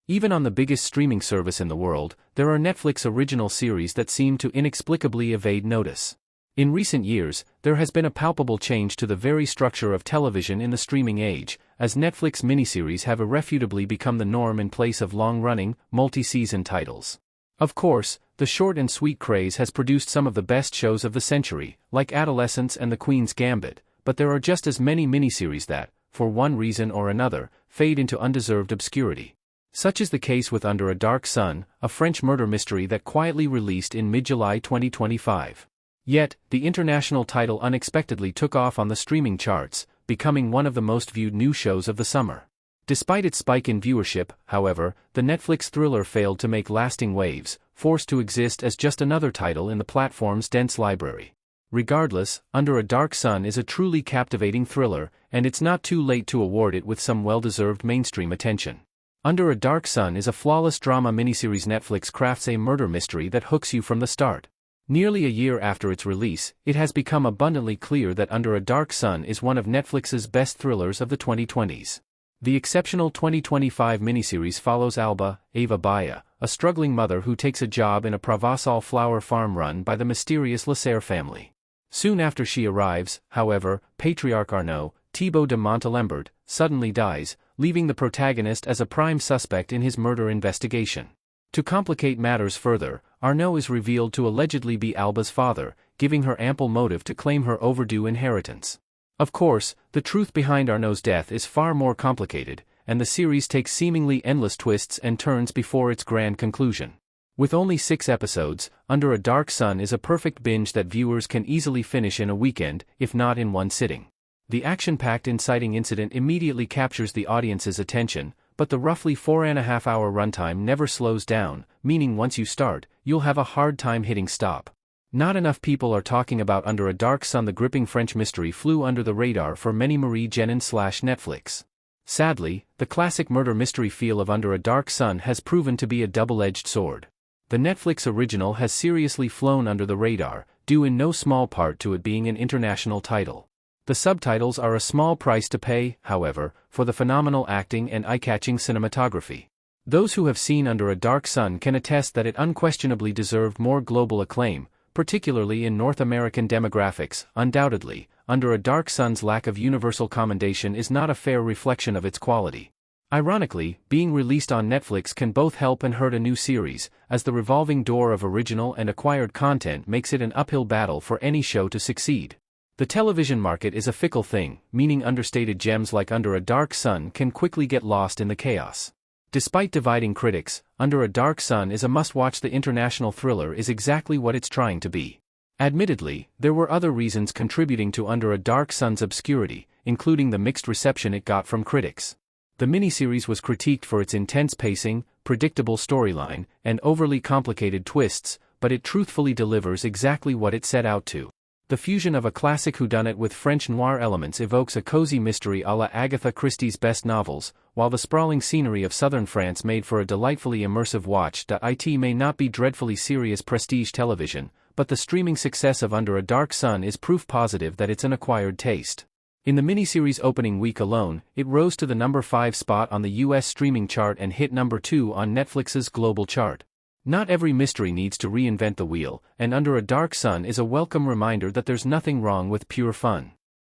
Even on the biggest streaming service in the world, there are Netflix original series that seem to inexplicably evade notice. In recent years, there has been a palpable change to the very structure of television in the streaming age, as Netflix miniseries have irrefutably become the norm in place of long-running, multi-season titles. Of course, the short and sweet craze has produced some of the best shows of the century, like Adolescence and The Queen's Gambit, but there are just as many miniseries that, for one reason or another, fade into undeserved obscurity. Such is the case with Under a Dark Sun, a French murder mystery that quietly released in mid-July 2025. Yet, the international title unexpectedly took off on the streaming charts, becoming one of the most viewed new shows of the summer. Despite its spike in viewership, however, the Netflix thriller failed to make lasting waves, forced to exist as just another title in the platform's dense library. Regardless, Under a Dark Sun is a truly captivating thriller, and it's not too late to award it with some well-deserved mainstream attention. Under a Dark Sun is a flawless drama miniseries. Netflix crafts a murder mystery that hooks you from the start. Nearly a year after its release, it has become abundantly clear that Under a Dark Sun is one of Netflix's best thrillers of the 2020s. The exceptional 2025 miniseries follows Ava Baya, a struggling mother who takes a job in a Provençal flower farm run by the mysterious Lasserre family. Soon after she arrives, however, patriarch Arnaud, Thibaut de Montalembert, suddenly dies, leaving the protagonist as a prime suspect in his murder investigation. To complicate matters further, Arnaud is revealed to allegedly be Alba's father, giving her ample motive to claim her overdue inheritance. Of course, the truth behind Arnaud's death is far more complicated, and the series takes seemingly endless twists and turns before its grand conclusion. With only 6 episodes, Under a Dark Sun is a perfect binge that viewers can easily finish in a weekend, if not in one sitting. The action-packed inciting incident immediately captures the audience's attention, but the roughly 4.5-hour runtime never slows down, meaning once you start, you'll have a hard time hitting stop. Not enough people are talking about Under a Dark Sun. The gripping French mystery flew under the radar for many Marie Genin/Netflix. Sadly, the classic murder mystery feel of Under a Dark Sun has proven to be a double-edged sword. The Netflix original has seriously flown under the radar, due in no small part to it being an international title. The subtitles are a small price to pay, however, for the phenomenal acting and eye-catching cinematography. Those who have seen Under a Dark Sun can attest that it unquestionably deserved more global acclaim, particularly in North American demographics. Undoubtedly, Under a Dark Sun's lack of universal commendation is not a fair reflection of its quality. Ironically, being released on Netflix can both help and hurt a new series, as the revolving door of original and acquired content makes it an uphill battle for any show to succeed. The television market is a fickle thing, meaning understated gems like Under a Dark Sun can quickly get lost in the chaos. Despite dividing critics, Under a Dark Sun is a must-watch. The international thriller is exactly what it's trying to be. Admittedly, there were other reasons contributing to Under a Dark Sun's obscurity, including the mixed reception it got from critics. The miniseries was critiqued for its intense pacing, predictable storyline, and overly complicated twists, but it truthfully delivers exactly what it set out to. The fusion of a classic whodunit with French noir elements evokes a cozy mystery a la Agatha Christie's best novels, while the sprawling scenery of southern France made for a delightfully immersive watch. It may not be dreadfully serious prestige television, but the streaming success of Under a Dark Sun is proof positive that it's an acquired taste. In the miniseries' opening week alone, it rose to the number 5 spot on the US streaming chart and hit number 2 on Netflix's global chart. Not every mystery needs to reinvent the wheel, and Under a Dark Sun is a welcome reminder that there's nothing wrong with pure fun.